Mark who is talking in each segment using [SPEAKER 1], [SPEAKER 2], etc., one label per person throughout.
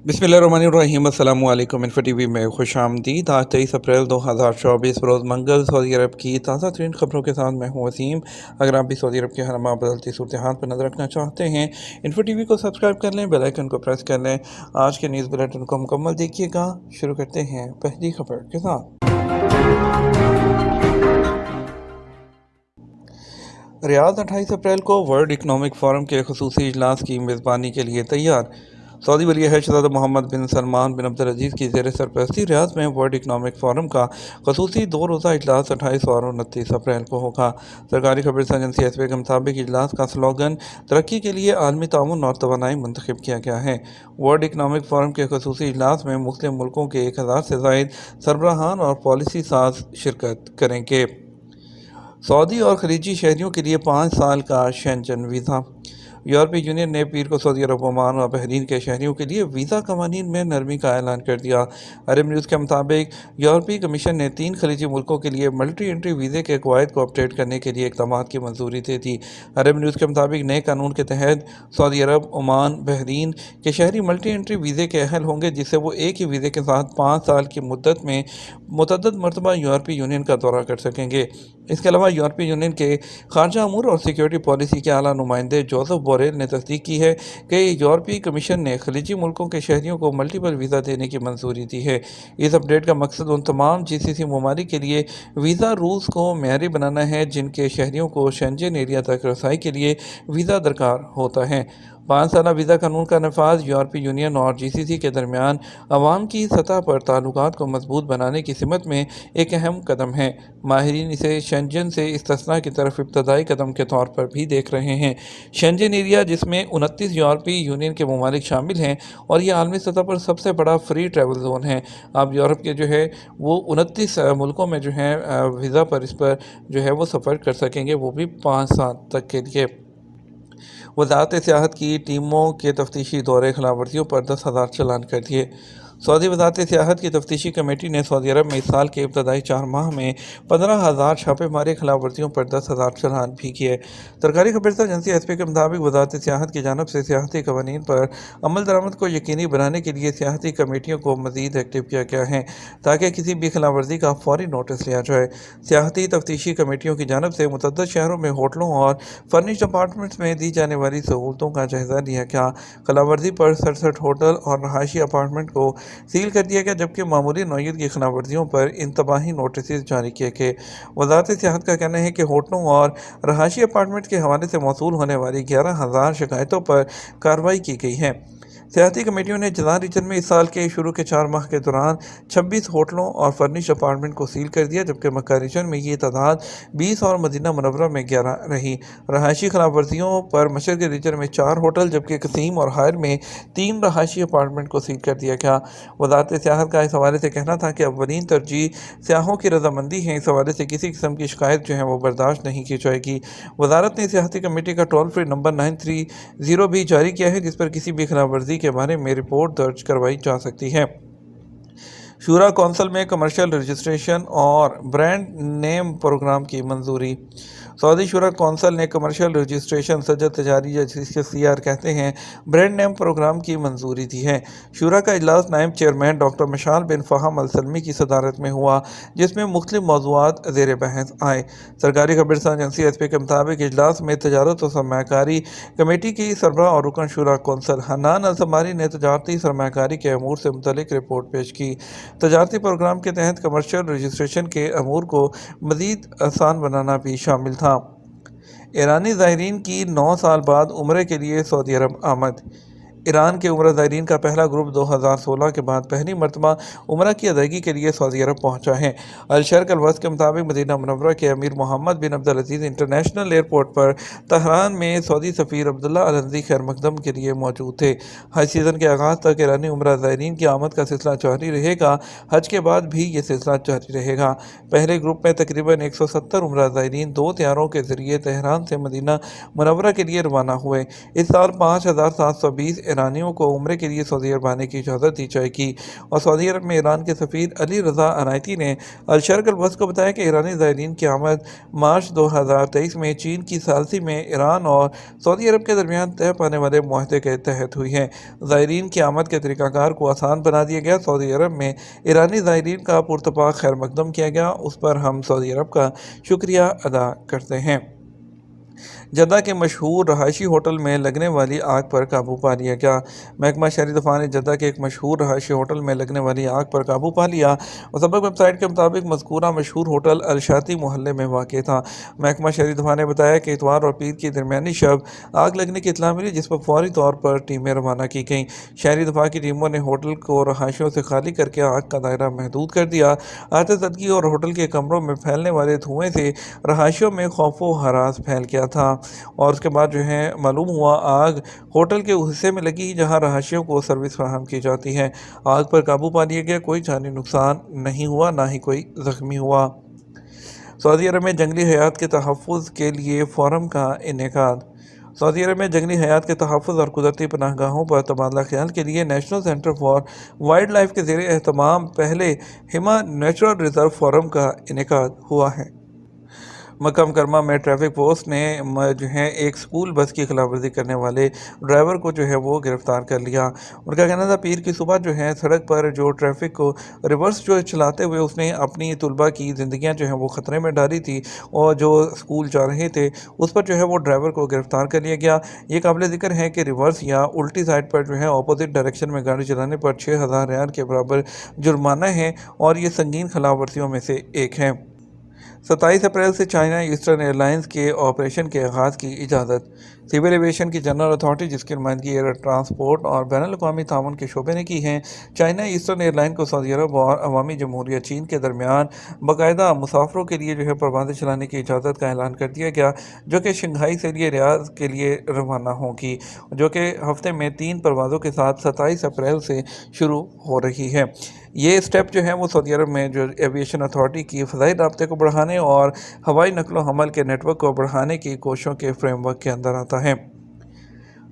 [SPEAKER 1] बिस्मिल्लाहिर्रहमानिर्रहीम। अस्सलामु अलैकुम। इन्फो टीवी में खुश आमदीद। आज 23 अप्रैल 2024 रोज़ मंगल सऊदी अरब की ताज़ा तरीन खबरों के साथ मैं हूँ वसीम। अगर आप भी सऊदी अरब के हरमा बदलती सूरत हाल पर नजर रखना चाहते हैं, इन्फो टीवी को सब्सक्राइब कर लें, बेल आइकन को प्रेस कर लें। आज के न्यूज़ बुलेटिन को मुकम्मल देखिएगा। शुरू करते हैं पहली खबर के साथ। रियाद 28 अप्रैल को वर्ल्ड इकनॉमिक फोरम के खुसूसी इजलास की मेज़बानी के लिए तैयार। सऊदी वली अहद शहज़ादा मोहम्मद बिन सलमान बिन अब्दुल अजीज़ की ज़ेर सरपरस्ती रियाद में वर्ल्ड इकनॉमिक फोरम का खुसूसी 2 रोज़ा इजलास 28 और 29 अप्रैल को होगा। सरकारी खबर एजेंसी एसपी के मुताबिक इजलास का स्लोगन तरक्की के लिए आलमी ताउन और तवानाई मुंतखब किया गया है। वर्ल्ड इकनॉमिक फोरम के खुसूसी इजलास में मुख्तलिफ मुल्कों के 1000 से ज़ायद सरबराहान और पॉलिसी साज शिरकत करेंगे। सऊदी और खलीजी शहरियों के लिए 5 साल का शेंजन वीज़ा। यूरोपीय यूनियन ने पीर को सऊदी अरब, ओमान और बहरीन के शहरियों के लिए वीज़ा कवानीन में नरमी का ऐलान कर दिया। अरब न्यूज़ के मुताबिक यूरोपीय कमीशन ने 3 खलीजी मुल्कों के लिए मल्टी एंट्री वीज़े के कवायद को अपडेट करने के लिए इक़दाम की मंजूरी दे दी। अरब न्यूज़ के मुताबिक नए कानून के तहत सऊदी अरब, ओमान, बहरीन के शहरी मल्टी एंट्री वीज़े के अहल होंगे, जिससे वो एक ही वीज़े के साथ 5 साल की मुद्दत में मुतअद्दिद मरतबा यूरोपीय यूनियन का दौरा कर सकेंगे। इसके अलावा यूरोपीय यूनियन के खारजा अमूर और सिक्योरिटी पॉलिसी के आला नुमाइंदे जोसेफ बोरेल ने तस्दीक की है कि यूरोपीय कमीशन ने खलीजी मुल्कों के शहरियों को मल्टीपल वीज़ा देने की मंजूरी दी है। इस अपडेट का मकसद उन तमाम जीसीसी ममालिक के लिए वीज़ा रूल्स को मेयारी बनाना है जिनके शहरियों को शेंजन एरिया तक रसाई के लिए वीज़ा दरकार होता है। 5 साल वीज़ा कानून का नफाज यूरोपीय यूनियन और जीसीसी के दरमियान अवाम की सतह पर ताल्लुकात को मजबूत बनाने की सिमत में एक अहम कदम है। माहिरीन इसे शेंजन से इस्तिस्ना की तरफ इब्तदाई कदम के तौर पर भी देख रहे हैं। शेंजन एरिया, जिसमें 29 यूरोपीय यूनियन के ममालिक शामिल हैं और यह आलमी सतह पर सबसे बड़ा फ्री ट्रैवल जोन है। अब यूरोप के जो है वो 29 मुल्कों में जो है वीज़ा पर इस पर जो है वो सफ़र कर सकेंगे, वो भी 5 साल तक के लिए। वज़ारत सियाहत की टीमों के तफ्तीशी दौरे खिलाफ वर्जियों पर 10,000 चालान कर दिए। सऊदी वज़ारत सियाहत की तफ्तीशी कमेटी ने सऊदी अरब में इस साल के इब्तदाई 4 माह में 15,000 छापेमारी खिलाफ वर्जियों पर 10,000 चालान भी किए। सरकारी खबर एजेंसी एसपी के मुताबिक वज़ारत सियाहत की जानब से सियाहती कवानीन पर अमल दरामद को यकीनी बनाने के लिए सियाहती कमेटियों को मज़ीद एक्टिव किया गया है, ताकि किसी भी खिलाफ वर्जी का फौरी नोटिस लिया जाए। सियाहती तफ्तीशी कमेटियों की जानब से मुतअद्दिद शहरों में होटलों और फर्निश्ड अपार्टमेंट्स में दी जाने वाली सहूलतों का जायज़ा लिया गया। खिलाफ वर्जी पर 67 होटल और रहायशी अपार्टमेंट को सील कर दिया गया, जबकि मामूली नौयत की खिलाफ वर्जियों पर इंतबाही नोटिस जारी किए गए। वज़ारत सियाहत का कहना है कि होटलों और रहायशी अपार्टमेंट के हवाले से मौसूल होने वाली 11,000 शिकायतों पर कार्रवाई की गई है। सियाहती कमेटियों ने जलान रीजन में इस साल के शुरू के 4 माह के दौरान 26 होटलों और फर्निश अपार्टमेंट को सील कर दिया, जबकि मक्का रीजन में ये तादाद 20 और मदीना मुनव्वरा में 11 रही। रहायशी खिलाफ वर्जियों पर मशरक़ी रीजन में 4 होटल, जबकि कसीम और हायर में 3 रहायशी अपार्टमेंट को सील कर दिया गया। वज़ारत सियाहत का इस हवाले से कहना था कि अव्वलीन तरजीह सियाहों की रजामंदी है, इस हवाले से किसी किस्म की शिकायत जो है वो बर्दाश्त नहीं की जाएगी। वज़ारत ने सियाहती कमेटी का टोल फ्री नंबर 930 भी जारी किया है, जिस पर किसी भी खिलाफ वर्जी के बारे में रिपोर्ट दर्ज करवाई जा सकती है। शूरा कौंसल में कमर्शियल रजिस्ट्रेशन और ब्रांड नेम प्रोग्राम की मंजूरी। सऊदी शूरा कौंसल ने कमर्शियल रजिस्ट्रेशन सजर तजारी या जिसके CR कहते हैं ब्रांड नेम प्रोग्राम की मंजूरी दी है। शूरा का इजलास नायब चेयरमैन डॉक्टर मशाल बिन फ़हम अल सलमी की सदारत में हुआ, जिसमें मुख्तलिफ मौज़ूआत ज़ेर बहस आए। सरकारी खबर एजेंसी एसपी के मुताबिक इजलास में तजारत और सरमाकारी कमेटी की सरबराह और रुकन शूरा कौंसल हन्नान अल समारी ने तजारती सरमाकारी के अमूर से मुतल्लिक रिपोर्ट पेश की। तजारती प्रोग्राम के तहत कमर्शियल रजिस्ट्रेशन के अमूर को मज़ीद आसान बनाना भी शामिल था। ईरानी ज़ायरीन की 9 साल बाद उम्रे के लिए सऊदी अरब आमद। ईरान के उम्रा ज़ायरीन का पहला ग्रुप 2016 के बाद पहली मरतबा उम्रा की अदायगी के लिए सऊदी अरब पहुँचा है। अल शर्क अल वस्त के मुताबिक मदीना मुनव्वरा के अमीर मोहम्मद बिन अब्दुल अजीज़ इंटरनेशनल एयरपोर्ट पर तहरान में सऊदी सफ़ीर अब्दुल्ला अल हंज़ी खैर मकदम के लिए मौजूद थे। हज सीज़न के आगाज़ तक ईरानी उम्रा ज़ायरीन की आमद का सिलसिला जारी रहेगा। हज के बाद भी ये सिलसिला जारी रहेगा। पहले ग्रुप में तकरीबन 170 उम्रा ज़ायरीन 2 तैयारों के ज़रिए तेहरान से मदीना मुनव्वरा के लिए रवाना हुए। इस साल 5,720 ईरानियों को उम्रे के लिए सऊदी अरब आने की इजाज़त दी जाएगी। और सऊदी अरब में ईरान के सफ़ीर अली रज़ा अनायती ने अल शर्क़ अल वस्त को बताया कि ईरानी ज़ायरीन की आमद मार्च 2023 में चीन की सालसी में ईरान और सऊदी अरब के दरमियान तय पाने वाले मुआहदे के तहत हुई है। ज़ायरीन की आमद के तरीक़ाकार को आसान बना दिया गया। सऊदी अरब में ईरानी ज़ायरीन का पुरतपाक खैर मकदम किया गया, उस पर हम सऊदी अरब का शुक्रिया अदा करते हैं। जद्दा के मशहूर रहायशी होटल में लगने वाली आग पर काबू पा लिया गया। महकमा शहरी दफा ने जद्दा के एक मशहूर रहायशी होटल में लगने वाली आग पर काबू पा लिया। और सबक वेबसाइट के मुताबिक मज़कूरा मशहूर होटल अलशाती मोहल्ले में वाक़ था। महकमा शहरी दफा ने बताया कि इतवार और पीर की दरमियानी शब आग लगने की इत्तला मिली, जिस पर फौरी तौर पर टीमें रवाना की गईं। शहरी दफा की टीमों ने होटल को रहायशियों से खाली करके आग का दायरा महदूद कर दिया। आतिशज़दगी और होटल के कमरों में फैलने वाले धुएँ से रहायशियों में खौफ व हरास फैल गया था। और उसके बाद मालूम हुआ आग होटल के उस हिस्से में लगी जहां रहायशियों को सर्विस फराहम की जाती है। आग पर काबू पा लिया गया, कोई जानी नुकसान नहीं हुआ, ना ही कोई ज़ख्मी हुआ। सऊदी अरब में जंगली हयात के तहफ़्फ़ुज़ के लिए फ़ोरम का इनेकाद। सऊदी अरब में जंगली हयात के तहफ़्फ़ुज़ और कुदरती पनाहगाहों पर तबादला ख्याल के लिए national centre for wild life के ज़ेरे एहतमाम पहले हिमा नेचुरल रिज़र्व फ़ोरम का इनेकाद हुआ है। मक्का मुकरमा में ट्रैफिक पोस्ट ने एक स्कूल बस की खिलाफवर्जी करने वाले ड्राइवर को वो गिरफ्तार कर लिया। उनका कहना था पीर की सुबह सड़क पर जो ट्रैफिक को रिवर्स चलाते हुए उसने अपनी तलबा की ज़िंदगियाँ वो ख़तरे में डाली थी, और जो स्कूल जा रहे थे उस पर वो ड्राइवर को गिरफ्तार कर लिया गया। ये काबिल ज़िक्र है कि रिवर्स या उल्टी साइड पर अपोजिट डायरेक्शन में गाड़ी चलाने पर 6000 रियाल के बराबर जुर्माना है, और ये संगीन खिलाफवर्जियों में से एक है। 27 अप्रैल से चाइना ईस्टर्न एयरलाइंस के ऑपरेशन के आगाज़ की इजाज़त। सिविल एविएशन की जनरल अथॉरिटी, जिसकी नुमाइंदगी एयर ट्रांसपोर्ट और बैन अल-अक़वामी ताउन के शोबे ने की है, चाइना ईस्टर्न एयरलाइन को सऊदी अरब और अवामी जमहूरिया चीन के दरमियान बाकायदा मुसाफरों के लिए परवाज़ें चलाने की इजाज़त का ऐलान कर दिया गया, जो कि शंघाई से रियाद के लिए रवाना होगी, जो कि हफ्ते में 3 परवाज़ों के साथ 27 अप्रैल से शुरू हो रही है। ये स्टेप वो सऊदी अरब में जो एविएशन अथॉरिटी की फ़ज़ाई राब्ते को बढ़ाने और हवाई नकलो हमल के नेटवर्क को बढ़ाने की कोशिशों के फ्रेमवर्क के अंदर आता है।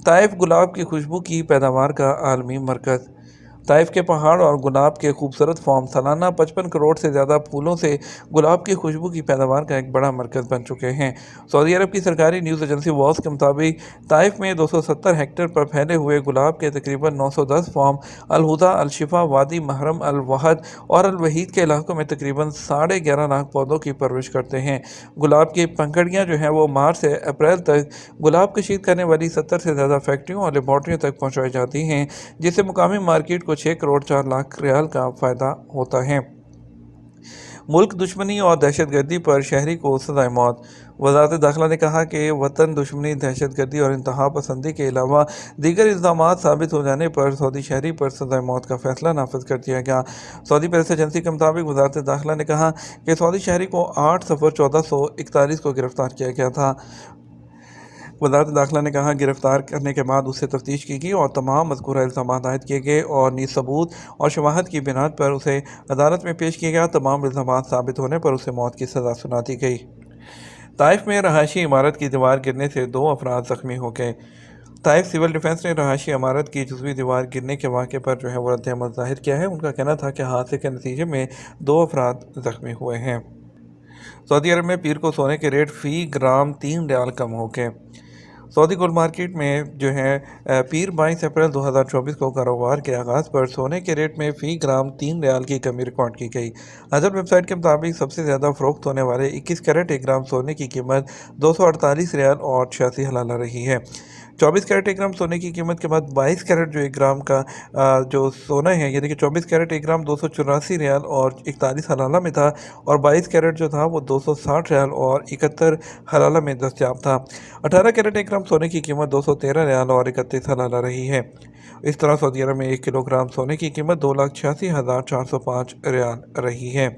[SPEAKER 1] ताइफ गुलाब की खुशबू की पैदावार का आलमी मरकज़। ताइफ के पहाड़ और गुलाब के खूबसूरत फॉर्म सालाना 55 करोड़ से ज़्यादा फूलों से गुलाब की खुशबू की पैदावार का एक बड़ा मरकज़ बन चुके हैं। सऊदी अरब की सरकारी न्यूज़ एजेंसी वॉस के मुताबिक ताइफ में 270 हेक्टेयर पर फैले हुए गुलाब के तकरीबन 910 फॉर्म अलहुदा, अलशिफा, वादी महरम, अल-वहद और अल-वहीद के इलाकों में तकरीबन 11.5 लाख पौधों की परवरिश करते हैं। गुलाब की पंखड़ियाँ वो मार्च से अप्रैल तक गुलाब कशीद करने वाली 70 से ज़्यादा फैक्ट्रियों और लेबॉर्ट्रियों तक पहुँचाई जाती हैं, जिससे मुकामी मार्केट को 6 करोड़ 4 लाख रियाल का फ़ायदा होता है। मुल्क दुश्मनी और दहशतगर्दी पर शहरी को सज़ाए मौत। वज़ारत दाखिला ने कहा कि वतन दुश्मनी, दहशतगर्दी और इंतहा पसंदी के अलावा दीगर इल्ज़ामात साबित हो जाने पर सऊदी शहरी पर सज़ाए मौत का फ़ैसला नाफिज कर दिया गया। सऊदी प्रेस एजेंसी के मुताबिक वज़ारत दाखिला ने कहा कि सऊदी शहरी को 8 सफ़र 1441 को गिरफ़्तार किया गया था। वज़ारत दाखिला ने कहा गिरफ़्तार करने के बाद उससे तफ्तीश की गई और तमाम मज़कूरा इल्ज़ामात आयद किए गए और नीज़ सबूत और शवाहद की बिनात पर उसे अदालत में पेश किया गया। तमाम इल्ज़ामात साबित होने पर उसे मौत की सज़ा सुना दी गई। ताइफ में रहायशी इमारत की दीवार गिरने से 2 अफराद ज़ख्मी हो गए। ताइफ सिविल डिफेंस ने रहायशी इमारत की जुज़वी दीवार गिरने के वाक़े पर वो रद्द-ए-अमल ज़ाहिर किया है। उनका कहना था कि हादसे के नतीजे में 2 अफराद ज़ख्मी हुए हैं। सऊदी अरब में पीर को सोने के रेट फ़ी ग्राम 3 रियाल कम हो गए। सऊदी गोल्ड मार्केट में पीर 22 अप्रैल 2024 को कारोबार के आगाज़ पर सोने के रेट में फ़ी ग्राम 3 रियाल की कमी रिकॉर्ड की गई। अदर वेबसाइट के मुताबिक सबसे ज़्यादा फ़रोख्त होने वाले 21 कैरेट 1 ग्राम सोने की कीमत 248 रियाल और 86 हलाला रही है। 24 कैरेट 1 ग्राम सोने की कीमत के बाद 22 कैरेट जो 1 ग्राम का जो सोना है, यानी कि 24 कैरेट 1 ग्राम 284 रियाल और 41 हलाला में था, और 22 कैरेट जो था वो 260 रियाल और 71 हलाला में दस्तयाब था। 18 कैरेट 1 ग्राम सोने की कीमत 213 रियाल और 31 हलाला रही है। इस तरह सऊदी अरब में 1 किलोग्राम सोने की कीमत 2,86,405 रियाल रही है।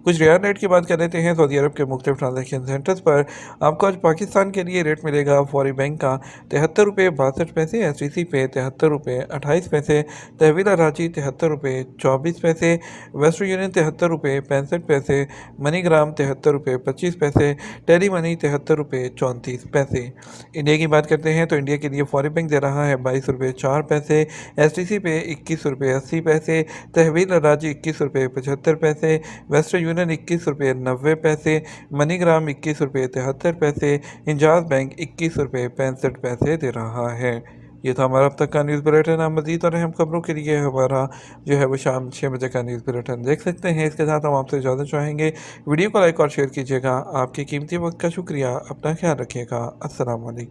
[SPEAKER 1] कुछ रियाल रेट की बात कर लेते हैं। सऊदी अरब के मुख्तलिफ ट्रांजेक्शन सेंटर्स पर आपको आज पाकिस्तान के लिए रेट मिलेगा। फौरी बैंक का 73 रुपये 62 पैसे, STC पे 73 रुपये 28 पैसे, तहवील रांची 73 रुपये 24 पैसे, वेस्टर्न यूनियन 73 रुपये 65 पैसे, मनीग्राम 73 रुपये 25 पैसे, टेली मनी 73 रुपये 34 पैसे। इंडिया की बात करते हैं तो इंडिया के लिए फौरी बैंक दे रहा है 22 रुपये 4 पैसे, STC पे 21 रुपये 80 पैसे, तहवील रांची 21 रुपये 75 पैसे, वेस्टर्न यूनियन 21 रुपये 90 पैसे, मनीग्राम 21 रुपये 73 पैसे, इंजाज बैंक 21 रुपये 65 पैसे दे रहा है। ये था हमारा अब तक का न्यूज़ बुलेटिन। आप मज़ीद और अहम खबरों के लिए हमारा जो है वो शाम 6 बजे का न्यूज़ बुलेटिन देख सकते हैं। इसके साथ हम आपसे इजाज़त चाहेंगे। वीडियो को लाइक और शेयर कीजिएगा। आपके कीमती वक्त का शुक्रिया। अपना ख्याल रखिएगा। अस्सलाम वालेकुम।